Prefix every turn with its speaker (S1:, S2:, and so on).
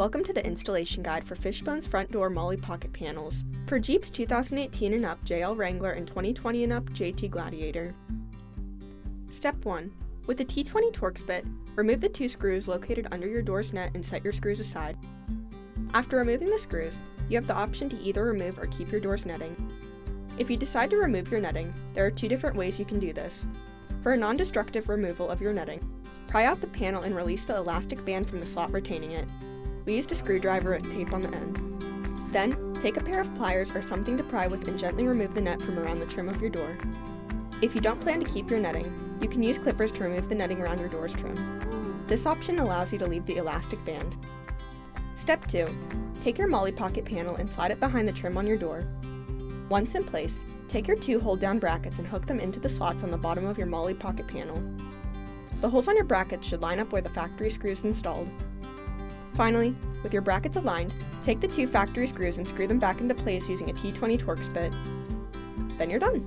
S1: Welcome to the installation guide for Fishbone's front door MOLLE pocket panels for Jeep's 2018 and up JL Wrangler and 2020 and up JT Gladiator. Step 1. With the T20 Torx bit, remove the 2 screws located under your door's net and set your screws aside. After removing the screws, you have the option to either remove or keep your door's netting. If you decide to remove your netting, there are 2 different ways you can do this. For a non-destructive removal of your netting, pry out the panel and release the elastic band from the slot retaining it. We used a screwdriver with tape on the end. Then, take a pair of pliers or something to pry with and gently remove the net from around the trim of your door. If you don't plan to keep your netting, you can use clippers to remove the netting around your door's trim. This option allows you to leave the elastic band. Step 2. Take your MOLLE pocket panel and slide it behind the trim on your door. Once in place, take your 2 hold-down brackets and hook them into the slots on the bottom of your MOLLE pocket panel. The holes on your brackets should line up where the factory screw is installed. Finally, with your brackets aligned, take the 2 factory screws and screw them back into place using a T20 Torx bit. Then you're done!